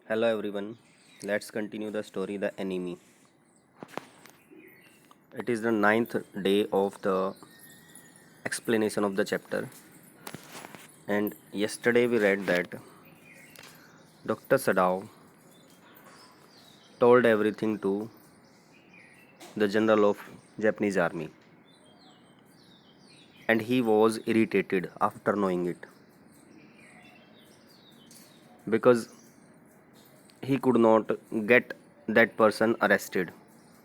Hello everyone. Let's continue the story The Enemy. It is the ninth day of the explanation of the chapter, and yesterday we read that Dr. Sadao told everything to the general of Japanese army, and he was irritated after knowing it because he could not get that person arrested.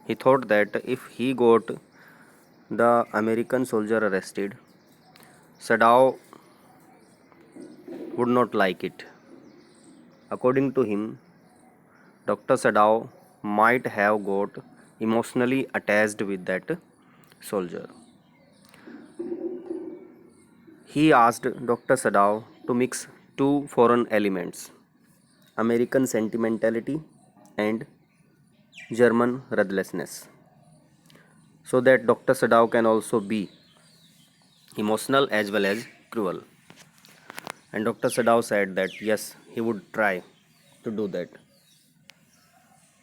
He thought that if he got the American soldier arrested, Sadao would not like it. According to him, Dr. Sadao might have got emotionally attached with that soldier. He asked Dr. Sadao to mix two foreign elements, American sentimentality and German ruthlessness, so that Dr. Sadao can also be emotional as well as cruel. And Dr. Sadao said that yes, he would try to do that.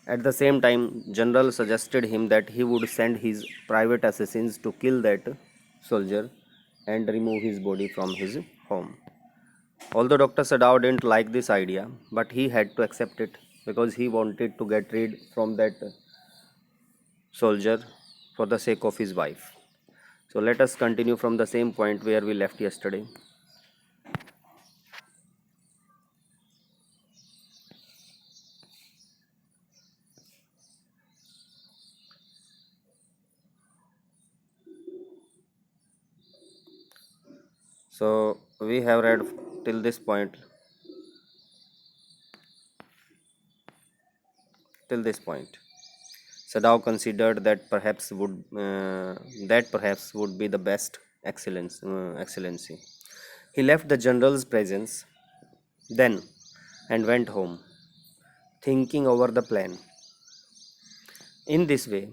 At the same time, General suggested him that he would send his private assassins to kill that soldier and remove his body from his home. Although Dr. Sadao didn't like this idea, but he had to accept it because he wanted to get rid from that soldier for the sake of his wife. So let us continue from the same point where we left yesterday. So we have read till this point. Till this point, Sadao considered that perhaps would be the best excellency. He left the general's presence then and went home, thinking over the plan. In this way,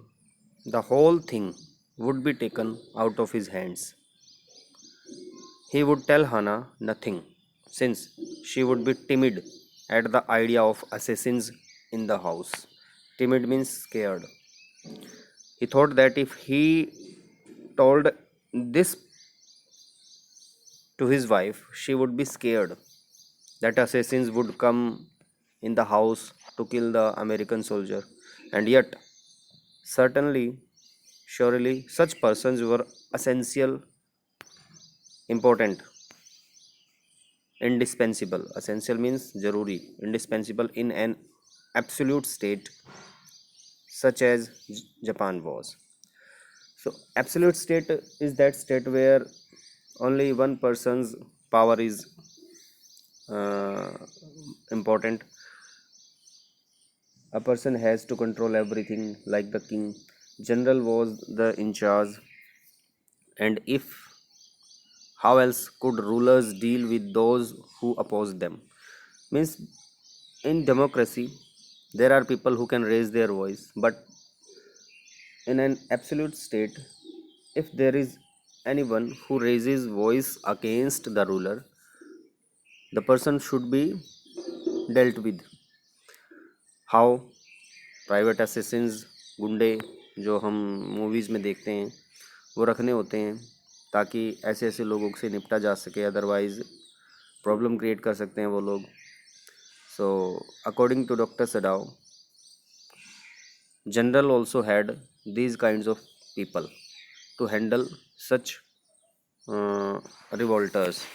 the whole thing would be taken out of his hands. He would tell Hannah nothing, since she would be timid at the idea of assassins in the house. Timid means scared. He thought that if he told this to his wife, she would be scared that assassins would come in the house to kill the American soldier. And yet, certainly, surely, such persons were essential, important, indispensable. Essential means jaruri, indispensable in an absolute state such as Japan was. So, absolute state is that state where only one person's power is uh, important. A person has to control everything like the king. General was the in charge, and if how else could rulers deal with those who oppose them? Means in democracy there are people who can raise their voice, but in an absolute state, if there is anyone who raises voice against the ruler, the person should be dealt with. How private Assassin's गुंडे जो हम movies में देखते हैं वो रखने होते हैं ताकि ऐसे ऐसे लोगों से निपटा जा सके, अदरवाइज़ प्रॉब्लम क्रिएट कर सकते हैं वो लोग. So according to doctor Sadao, general also had these kinds of people to handle such revolters.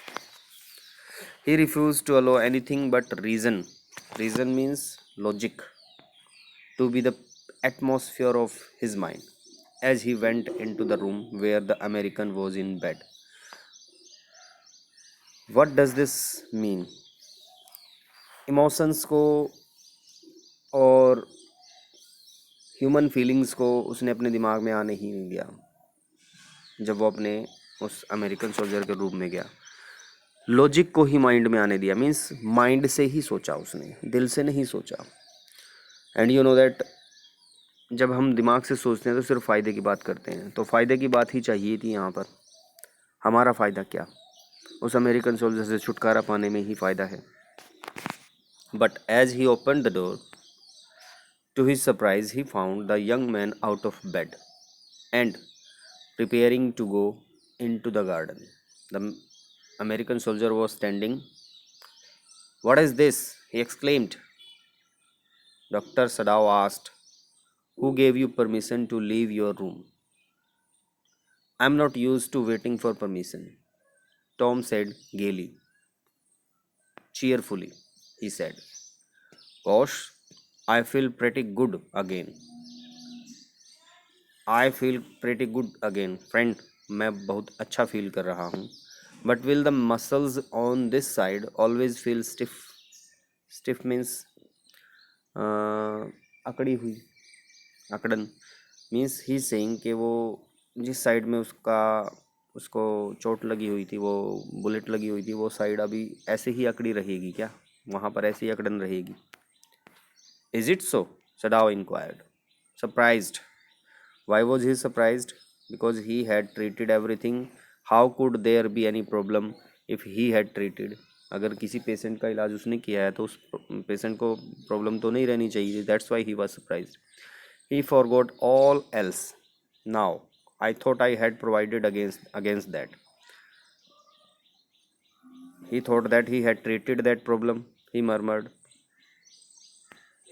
He refused to allow anything but reason. Reason means logic to be the atmosphere of his mind as he went into the room where the American was in bed. What does this mean? Emotions को और human feelings को उसने अपने दिमाग में आने ही नहीं दिया जब वो अपने उस अमेरिकन सोल्जर के रूप में गया. लॉजिक को ही माइंड में आने दिया, मीन्स माइंड से ही सोचा उसने, दिल से नहीं सोचा. एंड यू नो दैट जब हम दिमाग से सोचते हैं तो सिर्फ फ़ायदे की बात करते हैं, तो फ़ायदे की बात ही चाहिए थी यहाँ पर. हमारा फ़ायदा क्या? उस अमेरिकन सोल्जर से छुटकारा पाने में ही फ़ायदा है. But as he opened the door, to his surprise, he found the young man out of bed and preparing to go into the garden. The American soldier was standing. What is this? He exclaimed. Dr. Sadao asked, who gave you permission to leave your room? I'm not used to waiting for permission, Tom said gaily. Cheerfully, he said. Gosh, I feel pretty good again. I feel pretty good again, friend. मैं बहुत अच्छा feel कर रहा हूँ. But will the muscles on this side always feel stiff? Stiff means अकड़ी हुई, अकड़न. Means he saying कि वो जिस साइड में उसको चोट लगी हुई थी, वो बुलेट लगी हुई थी, वो साइड अभी ऐसे ही अकड़ी रहेगी क्या? वहाँ पर ऐसी अकड़न रहेगी. Is it so? Sadao inquired, surprised. Why was he surprised? Because he had treated everything. How could there be any problem if he had treated? अगर किसी पेशेंट का इलाज उसने किया है तो उस पेशेंट को प्रॉब्लम तो नहीं रहनी चाहिए. That's why he was surprised. He forgot all else. Now, I thought I had provided against that. He thought that he had treated that problem, he murmured.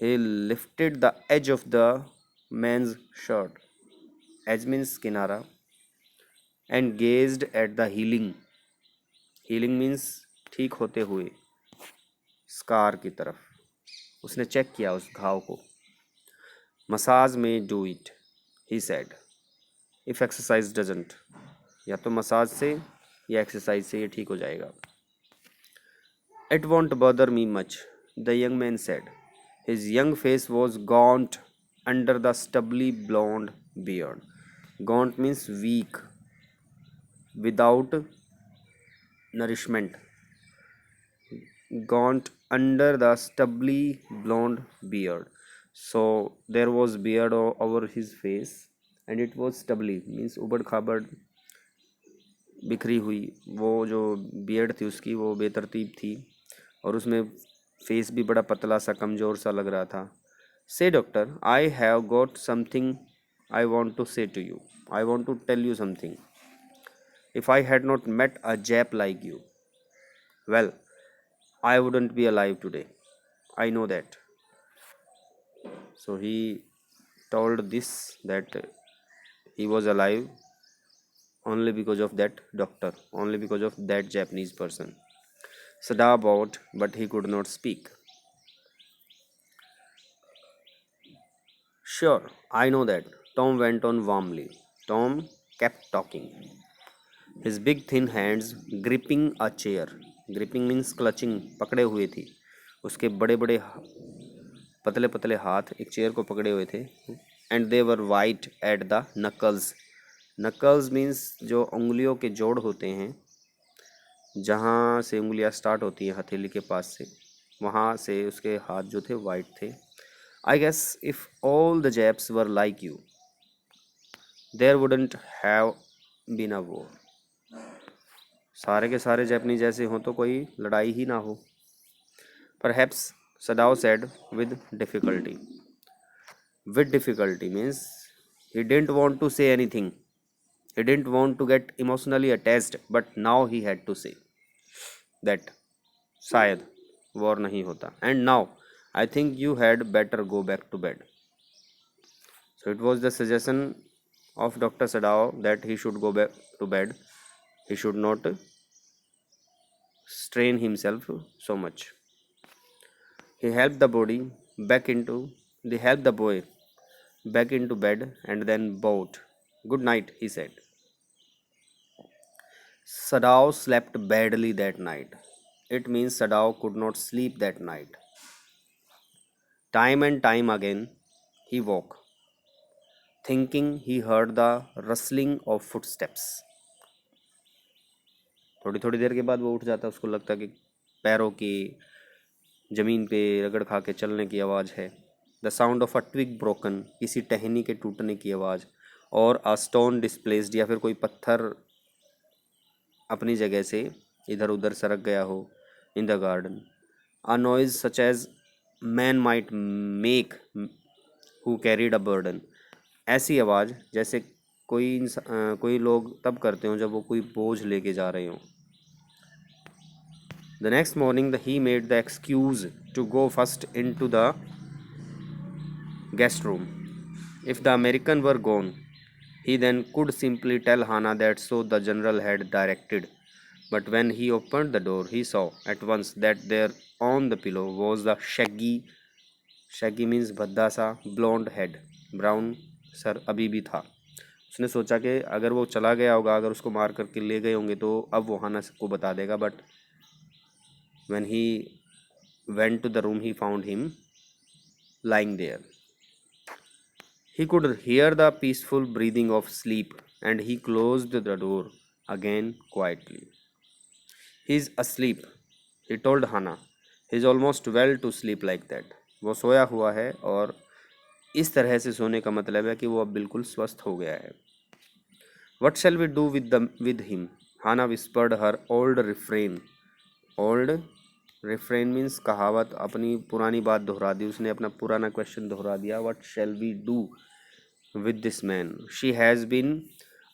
He lifted the edge of the man's shirt. Edge means kinara. And gazed at the healing. Healing means ठीक होते हुए, scar की तरफ. उसने check किया उस घाव को. मसाज में do it, he said. If exercise doesn't, या तो मसाज से या एक्सरसाइज से ये ठीक हो जाएगा. It won't bother me much, the young man said. His young face was gaunt under the stubbly blond beard. Gaunt means weak, without nourishment. Gaunt under the stubbly blonde beard. So there was beard over his face and it was stubbly means उबड़ खाबड़, बिखरी हुई. वो जो beard थी उसकी वो बेतरतीब थी और उसमें फेस भी बड़ा पतला सा कमज़ोर सा लग रहा था. Say doctor, I have got something I want to say to you. I want to tell you something. If I had not met a Jap like you, well, I wouldn't be alive today. I know that. So he told this that he was alive only because of that doctor, only because of that Japanese person. Sada bowed, but he could not speak. Sure, I know that. Tom went on warmly. Tom kept talking. His big thin hands gripping a chair. Gripping means clutching, पकड़े हुए थी. उसके बड़े बड़े पतले पतले हाथ एक चेयर को पकड़े हुए थे. And they were white at the knuckles. Knuckles means जो उंगलियों के जोड़ होते हैं, जहाँ से उंगलियाँ स्टार्ट होती हैं हथेली के पास से, वहाँ से उसके हाथ जो थे वाइट थे. I guess if all the Japs were like you there wouldn't have been a war. सारे के सारे जापानीज ऐसे हों तो कोई लड़ाई ही ना हो. Perhaps, Sadao said with difficulty. With difficulty means he didn't want to say anything. He didn't want to get emotionally attached, but now he had to say that शायद war नहीं होता. And now, I think you had better go back to bed. So it was the suggestion of Dr. Sadao that he should go back to bed. He should not strain himself so much. He helped the body back into They helped the boy back into bed and then bowed. Good night, he said. Sadao slept badly that night. It means Sadao could not sleep that night. Time and time again he woke, thinking he heard the rustling of footsteps. थोड़ी थोड़ी देर के बाद वो उठ जाता, उसको लगता कि पैरों की ज़मीन पे रगड़ खा के चलने की आवाज़ है. The sound of a twig broken, किसी टहनी के टूटने की आवाज़. और अ स्टोन डिस्प्लेस्ड, या फिर कोई पत्थर अपनी जगह से इधर उधर सरक गया हो. In the garden. a noise such as man might make who carried a burden. ऐसी आवाज़ जैसे कोई लोग तब करते हो जब वो कोई बोझ लेके जा रहे हों. The next morning he made the excuse to go first into the guest room. If the American were gone, he then could simply tell Hannah that so the general had directed. But when he opened the door, he saw at once that there on the pillow was the shaggy means भद्दा सा blonde head, brown sir अभी भी था. उसने सोचा कि अगर वो चला गया होगा, अगर उसको मार करके ले गए होंगे तो अब वो हाना को बता देगा. But when he went to the room, he found him lying there. He could hear the peaceful breathing of sleep, and he closed the door again quietly. He's asleep, he told Hannah. He's almost well to sleep like that. वो सोया हुआ है और इस तरह से सोने का मतलब है कि वो अब बिल्कुल स्वस्थ हो गया है. What shall we do with him? Hannah whispered her old refrain. Old refrain means कहावत. अपनी पुरानी बात दोहरा दी उसने, अपना पुराना क्वेश्चन दोहरा दिया. What shall we do with this man? She has been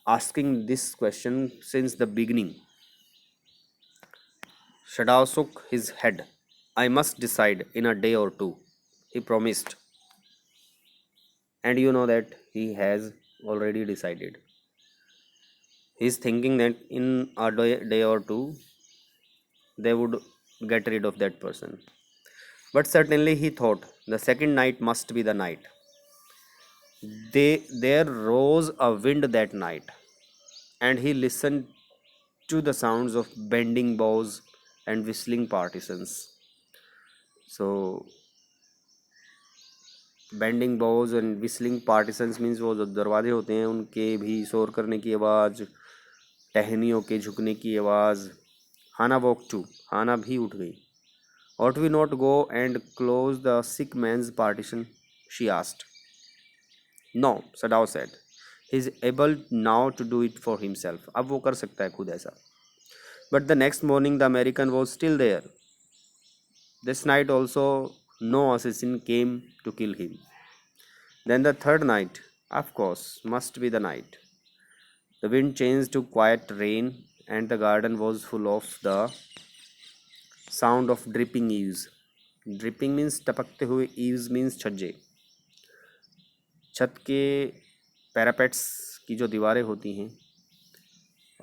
asking this question since the beginning. Shadow shook his head. I must decide in a day or two, he promised. And you know that he has already decided. He's thinking that in a day or two, they would get rid of that person. But certainly he thought the second night must be the night. There rose a wind that night, and he listened to the sounds of bending bows and whistling partisans. So bending boughs and whistling partisans means वो जो दरवाजे होते हैं उनके भी शोर करने की आवाज़, टहनियों के झुकने की आवाज़. हाना वॉक टू, हाना भी उठ गई. ought we not go and close the sick man's partition, she asked. No, Sadao said. He is able now to do it for himself. अब वो कर सकता है खुद ऐसा. But the next morning the American was still there. This night also no assassin came to kill him. Then the third night, of course, must be the night. The wind changed to quiet rain, and the garden was full of the sound of dripping eaves. Dripping means टपकते हुए, eaves means छज्जे. छत के पैरापेट्स की जो दीवारें होती हैं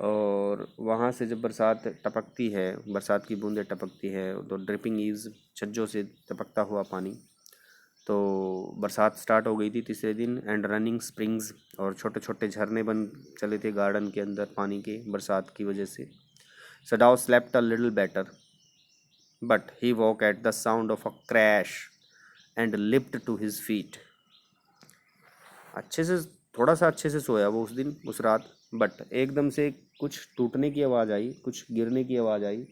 और वहाँ से जब बरसात टपकती है, बरसात की बूंदें टपकती है तो ड्रिपिंग ईव्स, छज्जों से टपकता हुआ पानी. तो बरसात स्टार्ट हो गई थी तीसरे दिन. एंड रनिंग स्प्रिंग्स, और छोटे छोटे झरने बन चले थे गार्डन के अंदर पानी के, बरसात की वजह से. Sadao slept a little better, but he woke at the sound of a crash and lift to his feet. अच्छे से, थोड़ा सा अच्छे से सोया वो उस दिन, उस रात. बट एकदम से कुछ टूटने की आवाज़ आई, कुछ गिरने की आवाज़ आई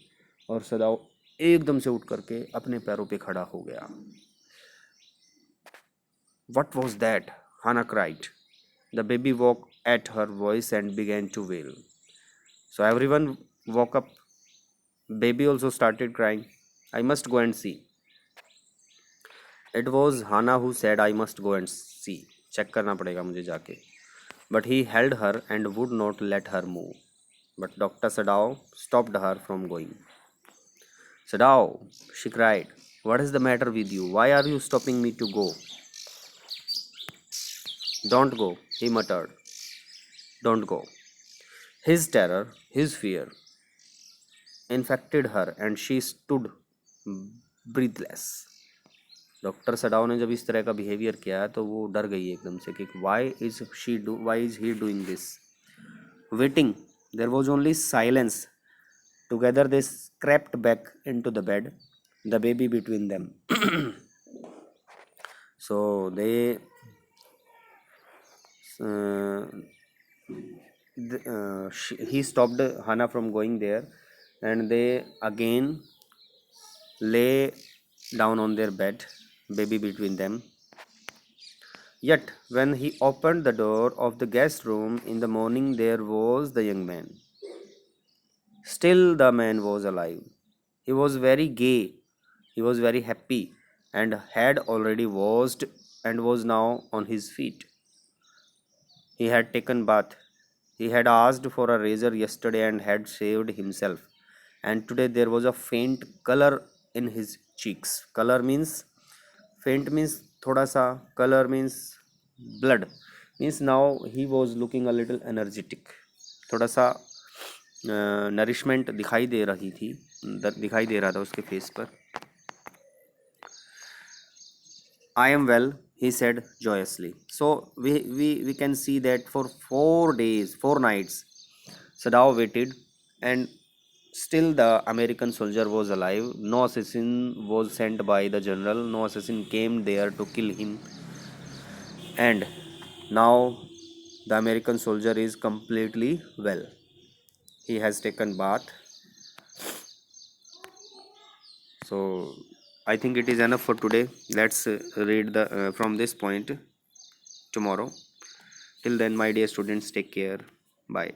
और सदाओ एकदम से उठ करके अपने पैरों पे खड़ा हो गया. What was that? Hannah cried. The baby woke at her voice and began to wail. So everyone woke up. Baby also started crying. I must go and see. It was Hannah who said I must go and see. Check करना पड़ेगा मुझे जाके. But he held her and would not let her move. But Dr. Sadao stopped her from going. Sadao, she cried, what is the matter with you? Why are you stopping me to go? Don't go, he muttered. Don't go. His terror, his fear, infected her and she stood breathless. Doctor Sadao ने जब इस तरह का behaviour किया तो वो डर गई एकदम से कि why is he doing this. Waiting, there was only silence. Together they crept back into the bed, the baby between them. So he stopped Hannah from going there, and they again lay down on their bed, baby between them. Yet when he opened the door of the guest room in the morning, there was the young man. Still the man was alive. He was very gay He was very happy and had already washed and was now on his feet. He had taken bath. He had asked for a razor yesterday and had shaved himself. And today there was a faint color in his cheeks. Color means faint means thoda sa, color means blood. Means now he was looking a little energetic. थोड़ा सा nourishment दिखाई दे रही थी, दिखाई दे रहा था उसके face पर. I am well, he said joyously. So we can see that for 4 days, 4 nights, Sadao waited, and still the American soldier was alive. No assassin was sent by the general, no assassin came there to kill him. And now the American soldier is completely well. He has taken bath. So I think it is enough for today. Let's read the from this point tomorrow. Till then, my dear students, take care. Bye.